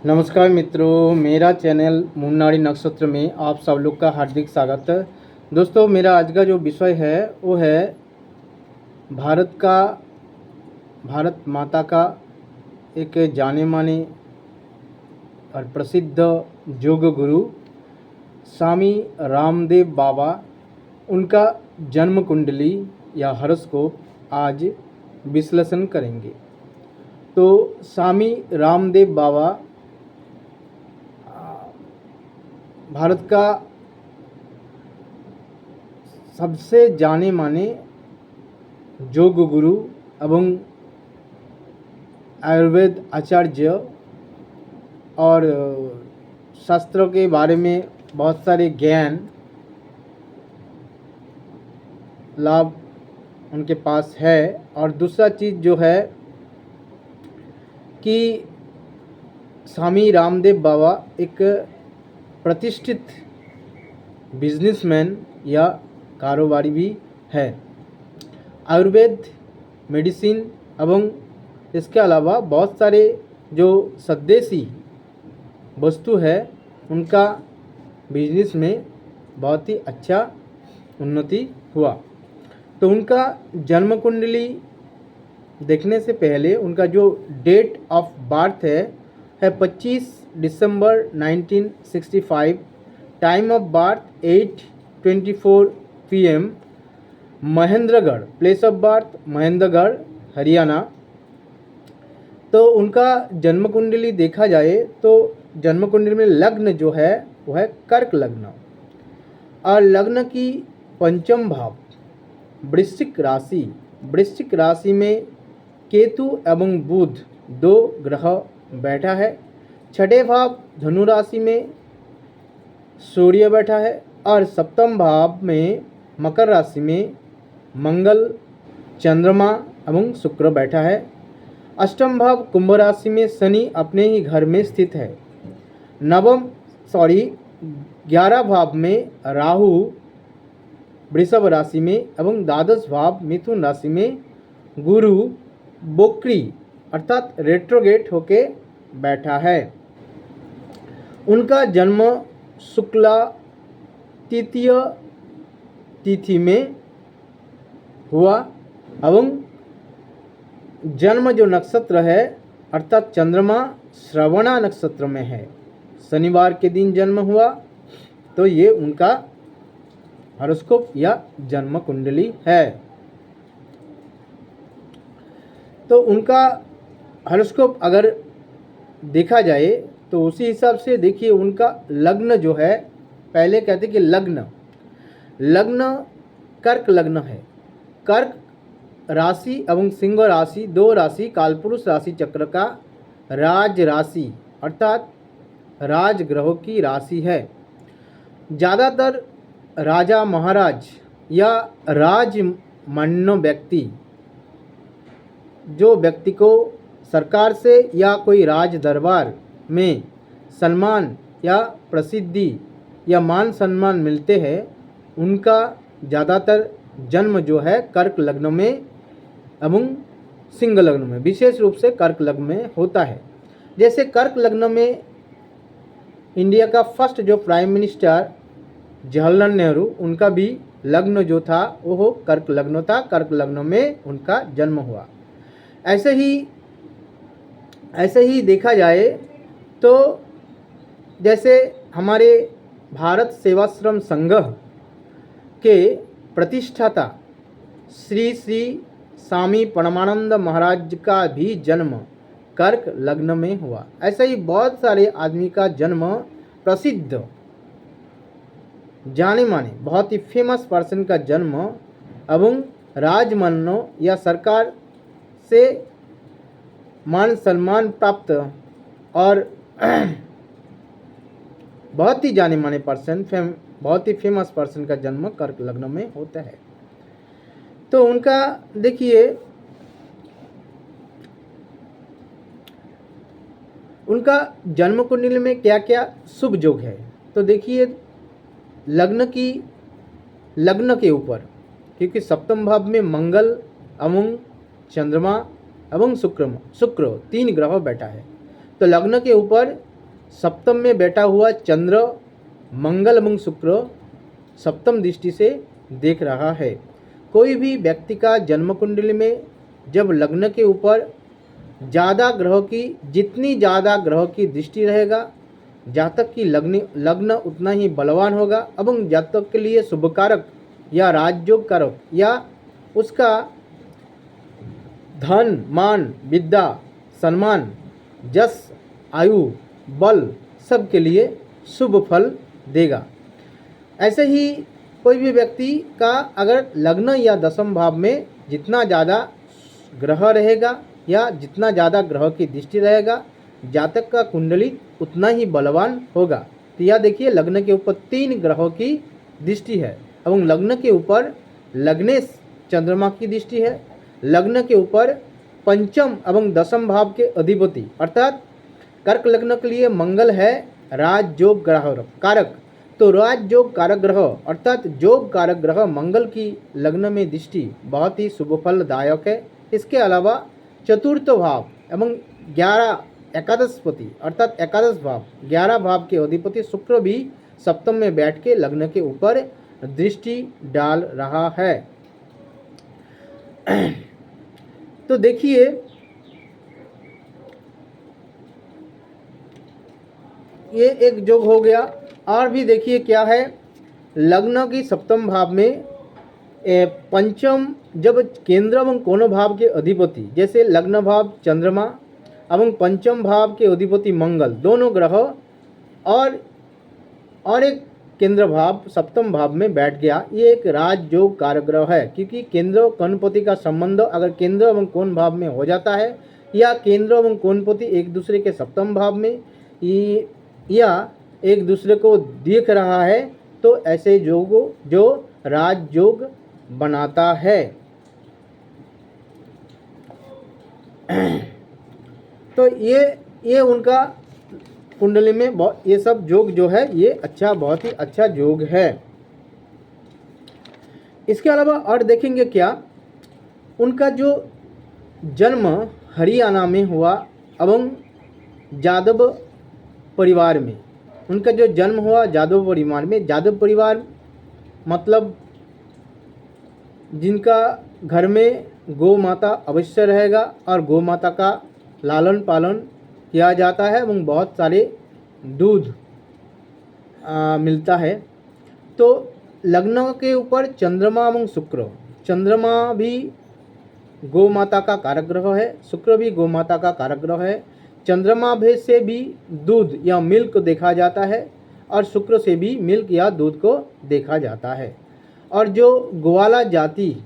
नमस्कार मित्रों, मेरा चैनल मुन्नारी नक्षत्र में आप सब लोग का हार्दिक स्वागत है। दोस्तों, मेरा आज का जो विषय है वो है भारत माता का एक जाने माने और प्रसिद्ध योग गुरु स्वामी रामदेव बाबा, उनका जन्म कुंडली या हॉरोस्कोप आज विश्लेषण करेंगे। तो स्वामी रामदेव बाबा भारत का सबसे जाने माने योग गुरु एवं आयुर्वेद आचार्य और शास्त्रों के बारे में बहुत सारे ज्ञान लाभ उनके पास है। और दूसरा चीज़ जो है कि स्वामी रामदेव बाबा एक प्रतिष्ठित बिजनेसमैन या कारोबारी भी है। आयुर्वेद मेडिसिन एवं इसके अलावा बहुत सारे जो स्वदेशी वस्तु है उनका बिजनेस में बहुत ही अच्छा उन्नति हुआ। तो उनका जन्म कुंडली देखने से पहले उनका जो डेट ऑफ बर्थ है 25 दिसंबर 1965, time of birth 8:24 PM, Mahendragarh, place of birth Mahendragarh, Haryana. तो उनका जन्म कुंडली देखा जाए तो जन्म कुंडली में लग्न जो है वो है कर्क लग्न, और लग्न की पंचम भाव वृश्चिक राशि में केतु एवं बुध दो ग्रह बैठा है। छठे भाव धनु राशि में सूर्य बैठा है, और सप्तम भाव में मकर राशि में मंगल, चंद्रमा एवं शुक्र बैठा है। अष्टम भाव कुंभ राशि में शनि अपने ही घर में स्थित है। 11 भाव में राहु वृषभ राशि में एवं द्वादश भाव मिथुन राशि में गुरु बोक्री अर्थात रेट्रोगेट होके बैठा है। उनका जन्म शुक्ला तृतीय तिथि में हुआ एवं जन्म जो नक्षत्र है अर्थात चंद्रमा श्रवणा नक्षत्र में है। शनिवार के दिन जन्म हुआ। तो ये उनका हॉरोस्कोप या जन्म कुंडली है। तो उनका हॉरोस्कोप अगर देखा जाए तो उसी हिसाब से देखिए, उनका लग्न जो है, पहले कहते कि लग्न कर्क लग्न है। कर्क राशि एवं सिंह राशि दो राशि कालपुरुष राशि चक्र का राज राशि अर्थात राज ग्रहों की राशि है। ज़्यादातर राजा महाराज या राजमान्य व्यक्ति, जो व्यक्ति को सरकार से या कोई राज दरबार में सम्मान या प्रसिद्धि या मान सम्मान मिलते हैं, उनका ज़्यादातर जन्म जो है कर्क लग्न में एवं सिंह लग्न में, विशेष रूप से कर्क लग्न में होता है। जैसे कर्क लग्न में इंडिया का फर्स्ट जो प्राइम मिनिस्टर जवाहरलाल नेहरू, उनका भी लग्न जो था वो कर्क लग्न था। कर्क लग्न में उनका जन्म हुआ। ऐसे ही देखा जाए तो जैसे हमारे भारत सेवाश्रम संघ के प्रतिष्ठाता श्री श्री स्वामी परमानंद महाराज का भी जन्म कर्क लग्न में हुआ। ऐसे ही बहुत सारे आदमी का जन्म, प्रसिद्ध जाने माने बहुत ही फेमस पर्सन का जन्म एवं राजमान्य या सरकार से मान सम्मान प्राप्त और बहुत ही जाने माने पर्सन, बहुत ही फेमस पर्सन का जन्म कर्क लग्न में होता है। तो उनका देखिए, उनका जन्म कुंडली में क्या क्या शुभ योग है। तो देखिए, लग्न के ऊपर, क्योंकि सप्तम भाव में मंगल एवं चंद्रमा एवं शुक्र तीन ग्रह बैठा है। तो लग्न के ऊपर सप्तम में बैठा हुआ चंद्र मंगल एवं शुक्र सप्तम दृष्टि से देख रहा है। कोई भी व्यक्ति का जन्म कुंडली में जब लग्न के ऊपर जितनी ज़्यादा ग्रह की दृष्टि रहेगा, जातक की लग्न उतना ही बलवान होगा एवं जातक के लिए शुभकारक या राजयोग कारक या उसका धन मान विद्या सम्मान यश आयु बल सब के लिए शुभ फल देगा। ऐसे ही कोई भी व्यक्ति का अगर लग्न या दशम भाव में जितना ज़्यादा ग्रह रहेगा या जितना ज़्यादा ग्रह की दृष्टि रहेगा, जातक का कुंडली उतना ही बलवान होगा। तो यह देखिए लग्न के ऊपर 3 ग्रहों की दृष्टि है एवं लग्न के ऊपर लग्नेश चंद्रमा की दृष्टि है। लग्न के ऊपर पंचम एवं दशम भाव के अधिपति अर्थात कर्क लग्न के लिए मंगल है राजयोग ग्रह कारक। तो राजयोग कारक ग्रह अर्थात योग कारक ग्रह मंगल की लग्न में दृष्टि बहुत ही शुभ फलदायक है। इसके अलावा चतुर्थ भाव एवं 11 एकादशपति अर्थात एकादश भाव 11 भाव के अधिपति शुक्र भी सप्तम में बैठ के लग्न के ऊपर दृष्टि डाल रहा है। तो देखिए ये एक योग हो गया। और भी देखिए क्या है, लग्न की सप्तम भाव में पंचम जब केंद्र एवं कोण भाव के अधिपति जैसे लग्न भाव चंद्रमा एवं पंचम भाव के अधिपति मंगल दोनों ग्रह और एक केंद्र भाव सप्तम भाव में बैठ गया, ये एक राजयोग कारक ग्रह है। क्योंकि केंद्र कोणपति का संबंध अगर केंद्र एवं कोण भाव में हो जाता है या केंद्र एवं कोणपति एक दूसरे के सप्तम भाव में या एक दूसरे को देख रहा है तो ऐसे योग जो राजयोग बनाता है। तो ये उनका कुंडली में ये सब योग जो है ये बहुत ही अच्छा योग है। इसके अलावा और देखेंगे क्या, उनका जो जन्म हरियाणा में हुआ एवं यादव परिवार में, उनका जो जन्म हुआ यादव परिवार में, यादव परिवार मतलब जिनका घर में गौ माता अवश्य रहेगा और गौ माता का लालन पालन किया जाता है एवं बहुत सारे दूध मिलता है। तो लग्न के ऊपर चंद्रमा एवं शुक्र, चंद्रमा भी गौ माता का कारक ग्रह है, शुक्र भी गौ माता का कारक ग्रह है। चंद्रमा भेद से भी दूध या मिल्क देखा जाता है और शुक्र से भी मिल्क या दूध को देखा जाता है। और जो ग्वाला जाति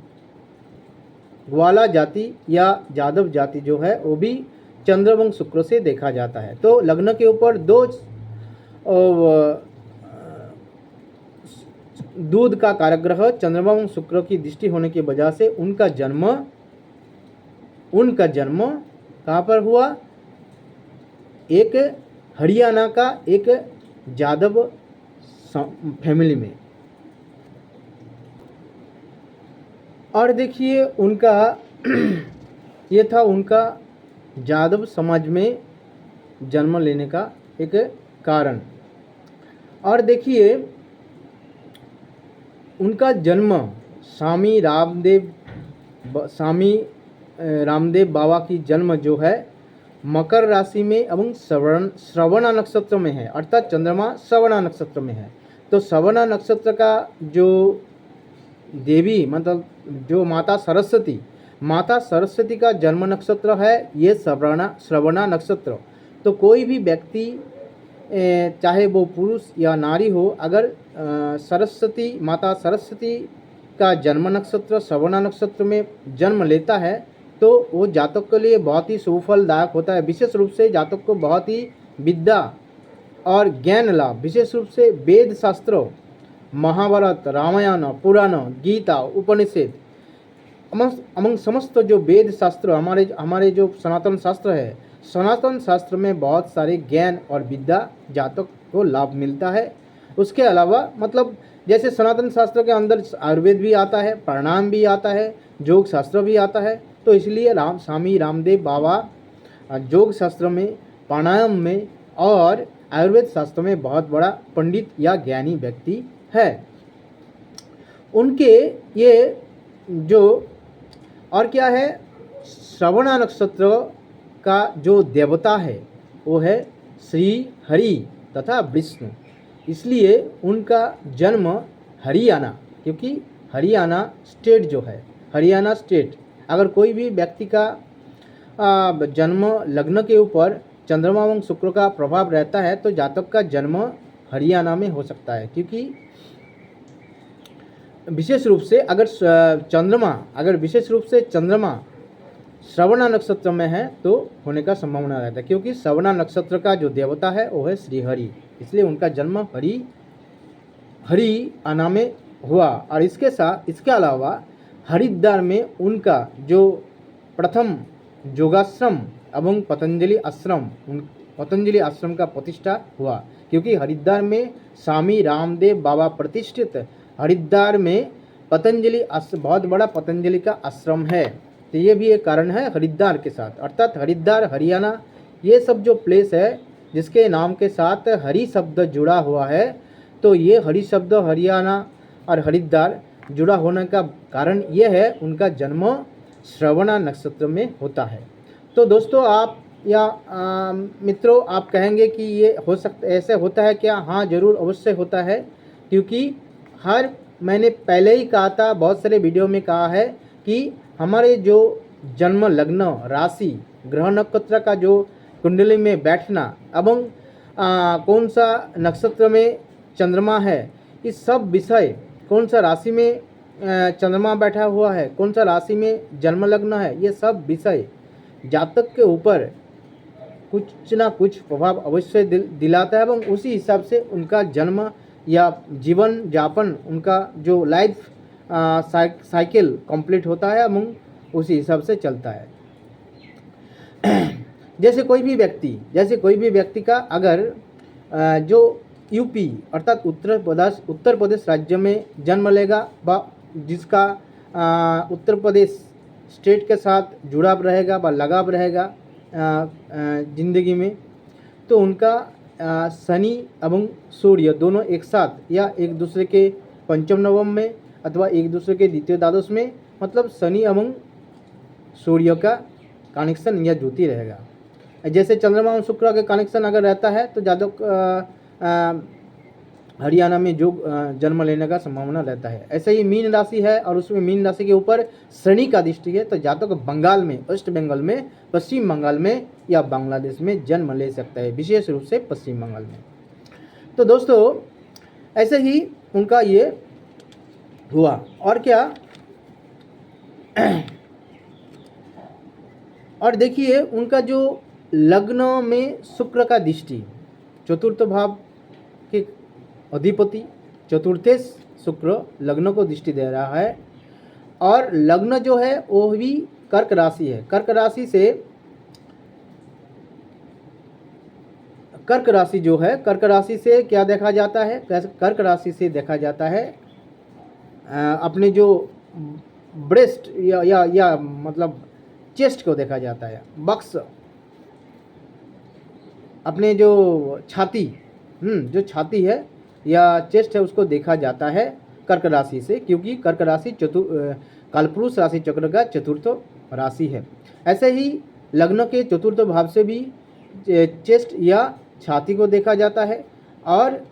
या यादव जाति जो है वो भी चंद्र एवं शुक्र से देखा जाता है। तो लग्न के ऊपर 2 दूध का कारक ग्रह चंद्रमा एवं शुक्र की दृष्टि होने की वजह से उनका जन्म कहाँ पर हुआ, एक हरियाणा का एक यादव फैमिली में। और देखिए उनका ये था उनका यादव समाज में जन्म लेने का एक कारण। और देखिए उनका जन्म स्वामी रामदेव बाबा की जन्म जो है मकर राशि में एवं श्रवणा नक्षत्र में है, अर्थात चंद्रमा श्रवणा नक्षत्र में है। तो श्रवणा नक्षत्र का जो देवी मतलब जो माता सरस्वती का जन्म नक्षत्र है ये श्रवणा नक्षत्र। तो कोई भी व्यक्ति चाहे वो पुरुष या नारी हो, अगर माता सरस्वती का जन्म नक्षत्र श्रवणा नक्षत्र में जन्म लेता है तो वो जातक के लिए बहुत ही सुफलदायक होता है। विशेष रूप से जातक को बहुत ही विद्या और ज्ञान लाभ, विशेष रूप से वेद शास्त्रों, महाभारत, रामायण, पुराण, गीता, उपनिषद अमंग समस्त जो वेद शास्त्र हमारे जो सनातन शास्त्र है, सनातन शास्त्र में बहुत सारे ज्ञान और विद्या जातक को लाभ मिलता है। उसके अलावा मतलब जैसे सनातन शास्त्र के अंदर आयुर्वेद भी आता है, प्राणायाम भी आता है, योग शास्त्र भी आता है। तो इसलिए स्वामी रामदेव बाबा योग शास्त्र में, प्राणायाम में और आयुर्वेद शास्त्र में बहुत बड़ा पंडित या ज्ञानी व्यक्ति है। उनके ये जो और क्या है, श्रवणा नक्षत्र का जो देवता है वो है श्री हरि तथा विष्णु, इसलिए उनका जन्म हरियाणा, क्योंकि हरियाणा स्टेट जो है, हरियाणा स्टेट, अगर कोई भी व्यक्ति का जन्म लग्न के ऊपर चंद्रमा एवं शुक्र का प्रभाव रहता है तो जातक का जन्म हरियाणा में हो सकता है, क्योंकि विशेष रूप से अगर विशेष रूप से चंद्रमा श्रवणा नक्षत्र में है तो होने का संभावना रहता है, क्योंकि श्रवणा नक्षत्र का जो देवता है वो है श्री हरि, इसलिए उनका जन्म हरियाणा में हुआ। और इसके अलावा हरिद्वार में उनका जो प्रथम योगाश्रम एवं पतंजलि आश्रम का प्रतिष्ठा हुआ, क्योंकि हरिद्वार में स्वामी रामदेव बाबा प्रतिष्ठित हरिद्वार में बहुत बड़ा पतंजलि का आश्रम है, तो ये भी एक कारण है हरिद्वार के साथ। अर्थात हरिद्वार, हरियाणा, ये सब जो प्लेस है जिसके नाम के साथ हरि शब्द जुड़ा हुआ है, तो ये हरि शब्द हरियाणा और हरिद्वार जुड़ा होने का कारण ये है उनका जन्म श्रवणा नक्षत्र में होता है। तो दोस्तों आप या मित्रों आप कहेंगे कि ये ऐसे होता है क्या? हाँ ज़रूर अवश्य होता है, क्योंकि मैंने पहले ही कहा था, बहुत सारे वीडियो में कहा है कि हमारे जो जन्म लग्न राशि ग्रह नक्षत्र का जो कुंडली में बैठना एवं कौन सा नक्षत्र में चंद्रमा है, इस सब विषय, कौन सा राशि में चंद्रमा बैठा हुआ है, कौन सा राशि में जन्म लग्न है, ये सब विषय जातक के ऊपर कुछ ना कुछ प्रभाव अवश्य दिलाता है, एवं उसी हिसाब से उनका जन्म या जीवन यापन, उनका जो लाइफ साइकिल कंप्लीट होता है एवं उसी हिसाब से चलता है। जैसे कोई भी व्यक्ति का अगर जो यूपी अर्थात उत्तर प्रदेश राज्य में जन्म लेगा, जिसका उत्तर प्रदेश स्टेट के साथ जुड़ाव रहेगा व लगाव रहेगा जिंदगी में, तो उनका शनि एवं सूर्य दोनों एक साथ या एक दूसरे के पंचम नवम में अथवा एक दूसरे के द्वितीय द्वादश में, मतलब शनि एवं सूर्य का कनेक्शन या ज्योति रहेगा। जैसे चंद्रमा और शुक्र का कनेक्शन अगर रहता है तो जातक हरियाणा में जो जन्म लेने का संभावना रहता है। ऐसे ही मीन राशि है और उसमें मीन राशि के ऊपर शनि का दृष्टि है, तो जातक बंगाल में, वेस्ट बंगाल में, पश्चिम बंगाल में या बांग्लादेश में जन्म ले सकता है, विशेष रूप से पश्चिम बंगाल में। तो दोस्तों ऐसे ही उनका ये हुआ। और क्या, और देखिए उनका जो लग्न में शुक्र का दृष्टि, चतुर्थ भाव के अधिपति चतुर्थेश शुक्र लग्न को दृष्टि दे रहा है, और लग्न जो है वो भी कर्क राशि है। कर्क राशि से क्या देखा जाता है? कर्क राशि से देखा जाता है अपने जो ब्रेस्ट या मतलब चेस्ट को देखा जाता है, बक्स, अपने जो छाती है या चेस्ट है उसको देखा जाता है कर्क राशि से, क्योंकि कर्क राशि कालपुरुष राशि चक्र का चतुर्थ राशि है। ऐसे ही लग्न के चतुर्थ भाव से भी चेस्ट या छाती को देखा जाता है और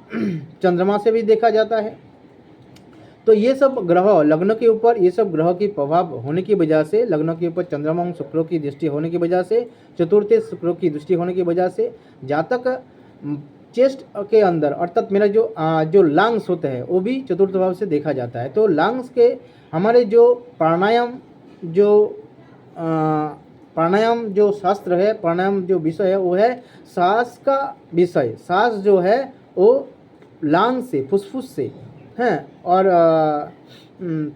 चंद्रमा से भी देखा जाता है। तो ये सब ग्रह लग्न के ऊपर, ये सब ग्रह की प्रभाव होने की वजह से, लग्न के ऊपर चंद्रमा और शुक्र की दृष्टि होने की वजह से, चतुर्थ शुक्र की दृष्टि होने की वजह से जातक चेस्ट के अंदर अर्थात मेरा जो लंग्स होते हैं वो भी चतुर्थ भाव से देखा जाता है। तो लंग्स के हमारे जो प्राणायाम जो शास्त्र है, प्राणायाम जो विषय है वो है सांस का विषय। सांस जो है वो लंग से, फुसफुस से हैं और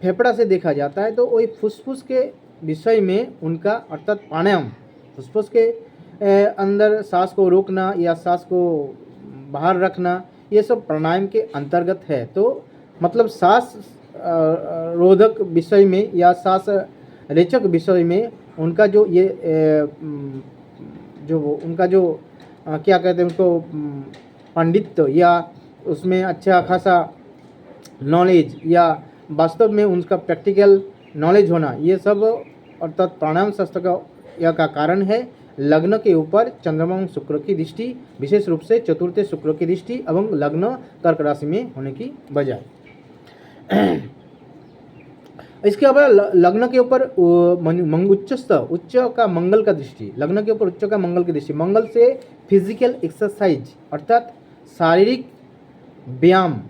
फेफड़ा से देखा जाता है। तो वही फुसफुस के विषय में उनका अर्थात प्राणायाम, फुसफुस के अंदर सांस को रोकना या सांस को बाहर रखना, ये सब प्राणायाम के अंतर्गत है। तो मतलब सांस रोधक विषय में या सांस रेचक विषय में उनका जो ये जो उनका जो क्या कहते हैं उसको पांडित्य या उसमें अच्छा खासा नॉलेज या वास्तव में उनका प्रैक्टिकल नॉलेज होना, ये सब अर्थात प्राणायाम शास्त्र का यह का कारण है। लग्न के ऊपर चंद्रमा एवं शुक्र की दृष्टि, विशेष रूप से चतुर्थ शुक्र की दृष्टि एवं लग्न कर्क राशि में होने की बजाय। इसके अलावा लग्न के ऊपर उच्च का मंगल का दृष्टि, लग्न के ऊपर उच्च का मंगल की दृष्टि, मंगल से फिजिकल एक्सरसाइज अर्थात शारीरिक व्यायाम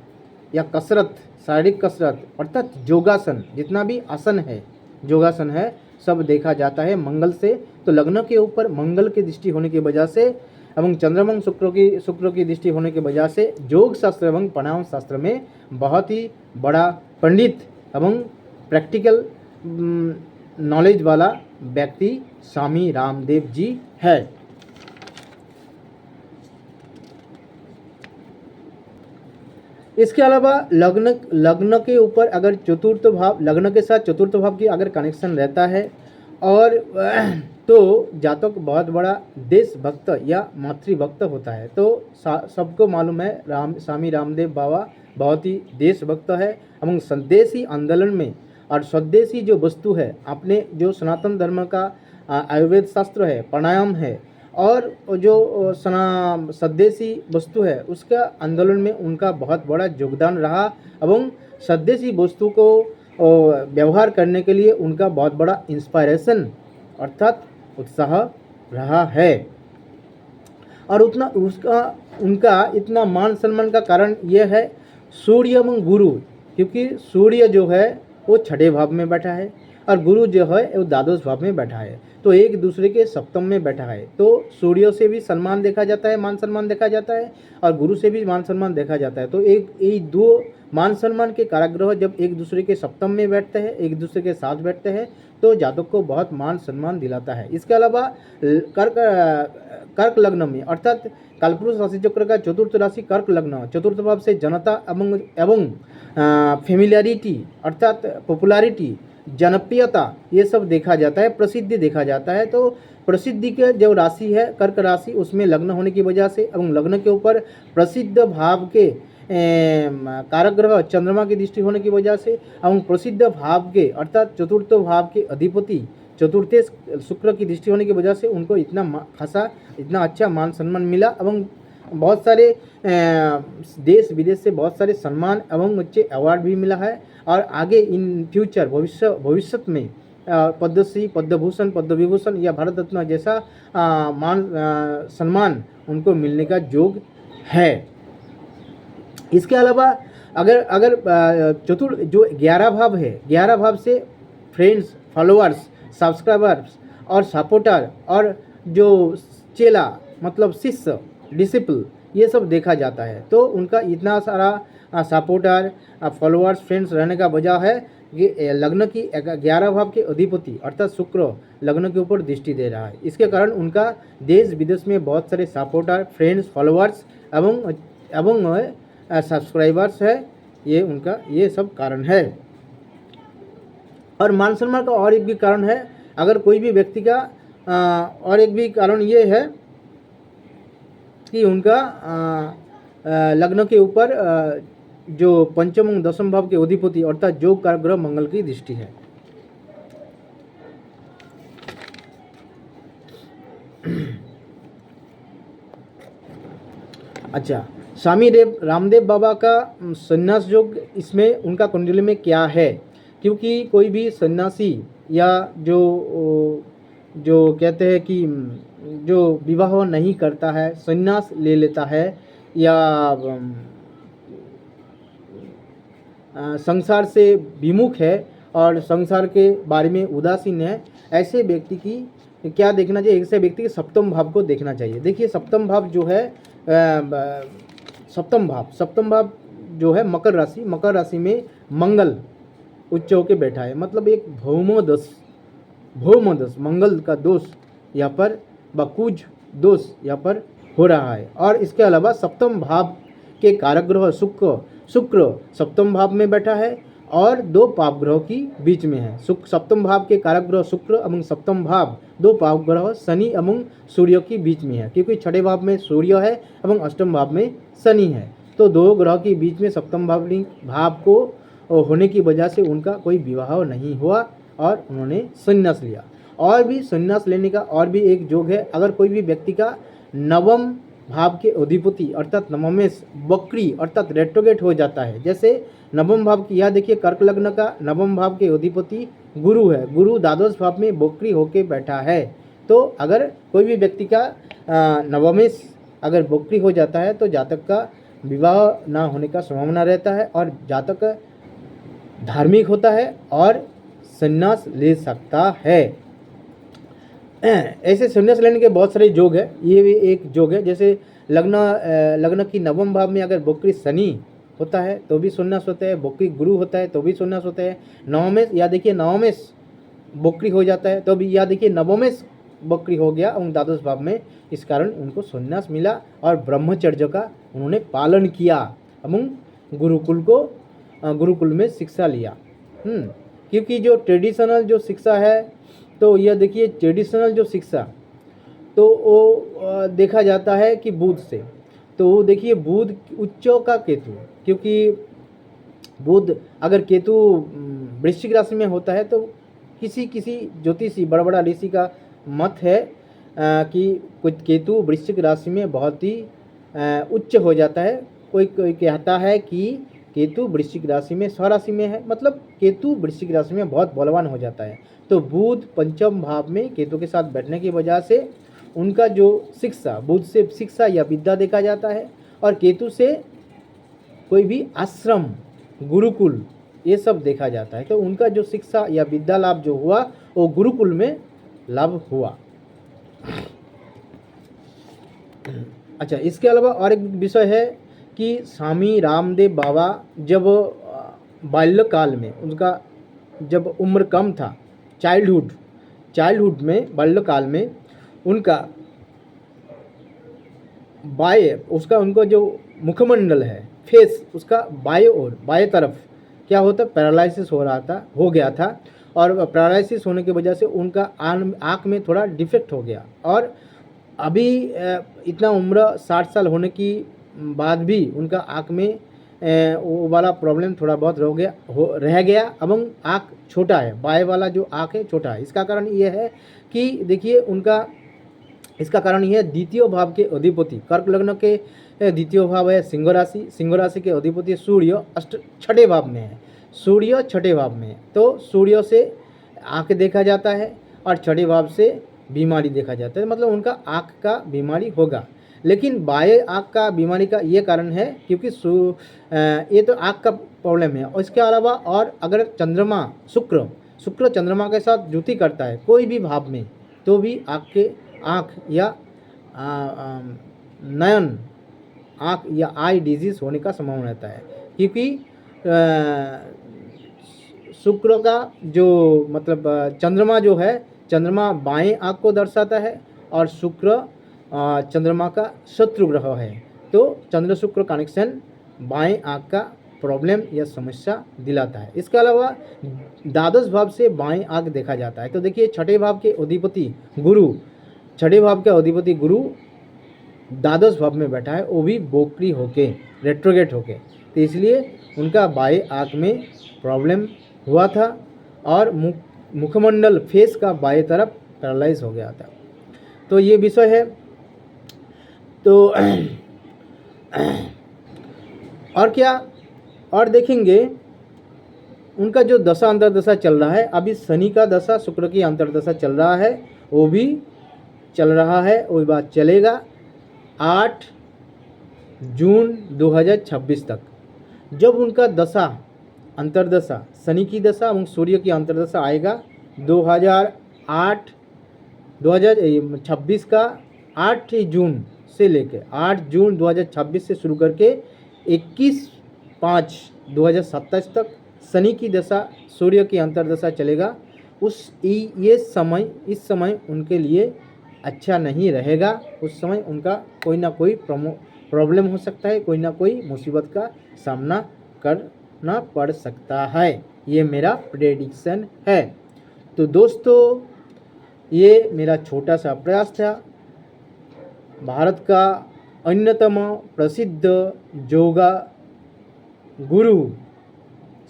या कसरत, शारीरिक कसरत अर्थात योगासन, जितना भी आसन है, योगासन है, सब देखा जाता है मंगल से। तो लग्न के ऊपर मंगल की दृष्टि होने की वजह से एवं चंद्रमा शुक्र की दृष्टि होने की वजह से योग शास्त्र एवं प्राणायाम शास्त्र में बहुत ही बड़ा पंडित एवं प्रैक्टिकल नॉलेज वाला व्यक्ति स्वामी रामदेव जी है। इसके अलावा लग्न के ऊपर अगर चतुर्थ भाव, लग्न के साथ चतुर्थ भाव की अगर कनेक्शन रहता है और तो जातक बहुत बड़ा देशभक्त या मातृभक्त होता है। तो सबको मालूम है स्वामी रामदेव बाबा बहुत ही देशभक्त है एवं स्वदेशी आंदोलन में और स्वदेशी जो वस्तु है, अपने जो सनातन धर्म का आयुर्वेद शास्त्र है, प्राणायाम है और जो स्वदेशी वस्तु है, उसका आंदोलन में उनका बहुत बड़ा योगदान रहा एवं स्वदेशी वस्तु को व्यवहार करने के लिए उनका बहुत बड़ा इंस्पायरेशन अर्थात उत्साह रहा है। और उनका इतना मान सम्मान का कारण यह है सूर्य एवं गुरु, क्योंकि सूर्य जो है वो छठे भाव में बैठा है और गुरु जो है वो द्वादश भाव में बैठा है, तो एक दूसरे के सप्तम में बैठा है। तो सूर्य से भी सम्मान देखा जाता है, मान सम्मान देखा जाता है और गुरु से भी मान सम्मान देखा जाता है। तो एक दो मान सम्मान के कारागृह जब एक दूसरे के सप्तम में बैठते हैं, एक दूसरे के साथ बैठते हैं, तो जातक को बहुत मान सम्मान दिलाता है। इसके अलावा कर्क लग्न में अर्थात कालपुरुष राशि चक्र का चतुर्थ राशि कर्क लग्न, चतुर्थ भाव से जनता एवं फेमिलियरिटी अर्थात पॉपुलैरिटी, जनप्रियता, ये सब देखा जाता है, प्रसिद्धि देखा जाता है। तो प्रसिद्धि के जो राशि है कर्क राशि, उसमें लग्न होने की वजह से एवं लग्न के ऊपर प्रसिद्ध भाव के कारकग्रह चंद्रमा की दृष्टि होने की वजह से एवं प्रसिद्ध भाव के अर्थात चतुर्थ भाव के अधिपति चतुर्थे शुक्र की दृष्टि होने की वजह से उनको इतना खासा, इतना अच्छा मान सम्मान मिला एवं बहुत सारे देश विदेश से बहुत सारे सम्मान एवं अच्छे अवार्ड भी मिला है। और आगे इन फ्यूचर भविष्य में पद्मश्री, पद्मभूषण, पद्मविभूषण या भारत रत्न जैसा सम्मान उनको मिलने का योग है। इसके अलावा अगर जो 11 भाव है, 11 भाव से फ्रेंड्स, फॉलोअर्स, सब्सक्राइबर्स और सपोर्टर और जो चेला मतलब शिष्य, डिसिपल, ये सब देखा जाता है। तो उनका इतना सारा सपोर्टर, फॉलोअर्स, फ्रेंड्स रहने का वजह है कि लग्न की 11 भाव के अधिपति अर्थात शुक्र लग्न के ऊपर दृष्टि दे रहा है। इसके कारण उनका देश विदेश में बहुत सारे सपोर्टर, फ्रेंड्स, फॉलोअर्स एवं सब्सक्राइबर्स है, ये उनका ये सब कारण है। और मान सम्मान का और एक भी कारण है, अगर कोई भी व्यक्ति का और एक भी कारण ये है कि उनका लग्न के ऊपर जो पंचम एवं दसम भाव के अधिपति अर्थात योग कारक ग्रह मंगल की दृष्टि है। अच्छा, स्वामी रामदेव बाबा का संन्यास योग, इसमें उनका कुंडली में क्या है? क्योंकि कोई भी सन्यासी या जो कहते हैं कि जो विवाह नहीं करता है, संन्यास ले लेता है या संसार से विमुख है और संसार के बारे में उदासीन है, ऐसे व्यक्ति की क्या देखना चाहिए? ऐसे व्यक्ति के सप्तम भाव को देखना चाहिए। देखिए सप्तम भाव जो है सप्तम भाव जो है मकर राशि में मंगल उच्च होकर बैठा है, मतलब एक भौमदस मंगल का दोष यहाँ पर बकुज दोष यहाँ पर हो रहा है। और इसके अलावा सप्तम भाव के कारक ग्रह शुक्र सप्तम भाव में बैठा है और दो पाप ग्रहों की बीच में है। सप्तम भाव के कारक ग्रह शुक्र एवं सप्तम भाव दो पाप ग्रह शनि एवं सूर्य के बीच में है, क्योंकि छठे भाव में सूर्य है एवं अष्टम भाव में शनि है। तो दो ग्रह के बीच में सप्तम भाव को होने की वजह से उनका कोई विवाह नहीं हुआ और उन्होंने संन्यास लिया। और भी संन्यास लेने का और भी एक योग है। अगर कोई भी व्यक्ति का नवम भाव के अधिपति अर्थात नवमेश वक्री अर्थात रेट्रोगेट हो जाता है, जैसे नवम भाव की, यह देखिए कर्क लग्न का नवम भाव के अधिपति गुरु है, गुरु द्वादश भाव में वक्री होके बैठा है। तो अगर कोई भी व्यक्ति का नवमेश अगर वक्री हो जाता है तो जातक का विवाह ना होने का संभावना रहता है और जातक धार्मिक होता है और संन्यास ले सकता है। ऐसे संन्यास लेने के बहुत सारे योग है, ये भी एक योग है। जैसे लग्न की नवम भाव में अगर वक्री शनि होता है तो भी संन्यास होता है, वक्री गुरु होता है तो भी संन्यास होता है। नवमेश या देखिए नवमेश वक्री हो जाता है तो भी, या देखिए नवमेश वक्री हो गया और द्वादश भाव में, इस कारण उनको संन्यास मिला और ब्रह्मचर्य का उन्होंने पालन किया एवं गुरुकुल में शिक्षा लिया। क्योंकि जो ट्रेडिशनल जो शिक्षा है, तो यह देखिए ट्रेडिशनल जो शिक्षा तो वो देखा जाता है कि बुध से, तो देखिए बुध उच्चों का केतु, क्योंकि बुध अगर केतु वृश्चिक राशि में होता है तो किसी ज्योतिषी बड़ा ऋषि का मत है कि कुछ केतु वृश्चिक राशि में बहुत ही उच्च हो जाता है। कोई कहता है कि केतु वृश्चिक राशि में स्वराशि में है, मतलब केतु वृश्चिक राशि में बहुत बलवान हो जाता है। तो बुध पंचम भाव में केतु के साथ बैठने की वजह से उनका जो शिक्षा, बुध से शिक्षा या विद्या देखा जाता है और केतु से कोई भी आश्रम गुरुकुल ये सब देखा जाता है। तो उनका जो शिक्षा या विद्या लाभ जो हुआ वो गुरुकुल में लाभ हुआ। अच्छा, इसके अलावा और एक विषय है कि स्वामी रामदेव बाबा जब बाल्यकाल में, उनका जब उम्र कम था, चाइल्डहुड में, बाल्यकाल में उनका उनका जो मुखमंडल है, फेस, उसका बाएं तरफ क्या होता, पैरालिसिस हो गया था और पैरालिसिस होने की वजह से उनका आँख में थोड़ा डिफेक्ट हो गया। और अभी इतना उम्र 60 साल होने की बाद भी उनका आँख में वो वाला प्रॉब्लम थोड़ा बहुत रह गया एवं आँख छोटा है, बाएं वाला जो आँख है छोटा है। इसका कारण ये है कि देखिए इसका कारण यह है द्वितीय भाव के अधिपति, कर्क लग्न के द्वितीय भाव है सिंह राशि के अधिपति सूर्य छठे भाव में है, सूर्य छठे भाव में है। तो सूर्य से आँख देखा जाता है और छठे भाव से बीमारी देखा जाता है, मतलब उनका आँख का बीमारी होगा। लेकिन बाएं आँख का बीमारी का ये कारण है क्योंकि ये तो आँख का प्रॉब्लम है। और इसके अलावा और अगर चंद्रमा शुक्र चंद्रमा के साथ युति करता है कोई भी भाव में, तो भी आँख या नयन आँख या आई डिजीज होने का संभावना रहता है। क्योंकि शुक्र का जो मतलब चंद्रमा जो है, चंद्रमा बाएं आँख को दर्शाता है और शुक्र चंद्रमा का शत्रु ग्रह है। तो चंद्र शुक्र कनेक्शन बाएं आँख का प्रॉब्लम या समस्या दिलाता है। इसके अलावा द्वादश भाव से बाएं आँख देखा जाता है। तो देखिए छठे भाव के अधिपति गुरु द्वादश भाव में बैठा है, वो भी बोकरी होके, रेट्रोगेट होके, तो इसलिए उनका बाएं आँख में प्रॉब्लम हुआ था और मुखमंडल फेस का बाएं तरफ पैरालाइज हो गया था। तो ये विषय है। तो और क्या और देखेंगे, उनका जो दशा अंतर्दशा चल रहा है, अभी शनि का दशा शुक्र की अंतर्दशा चल रहा है, वो भी चल रहा है, वो बात चलेगा 8 जून 2026 तक। जब उनका दशा अंतर्दशा, शनि की दशा एवं सूर्य की अंतर्दशा आएगा 2026 का 8 जून से लेकर 8 जून 2026 से शुरू करके 21/5/2027 तक शनि की दशा सूर्य की अंतर्दशा चलेगा। इस समय उनके लिए अच्छा नहीं रहेगा। उस समय उनका कोई ना कोई प्रॉब्लम हो सकता है, कोई ना कोई मुसीबत का सामना कर ना पड़ सकता है। ये मेरा प्रेडिक्शन है। तो दोस्तों, ये मेरा छोटा सा प्रयास था भारत का अन्यतम प्रसिद्ध योगा गुरु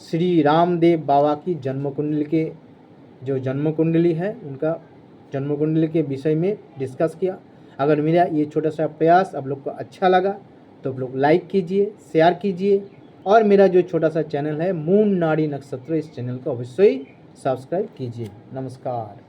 श्री रामदेव बाबा की जन्म कुंडली के जो जन्म कुंडली है उनका जन्म कुंडली के विषय में डिस्कस किया। अगर मेरा ये छोटा सा प्रयास आप लोग को अच्छा लगा तो आप लोग लाइक कीजिए, शेयर कीजिए और मेरा जो छोटा सा चैनल है मून नाड़ी नक्षत्र, इस चैनल को अवश्य ही सब्सक्राइब कीजिए। नमस्कार।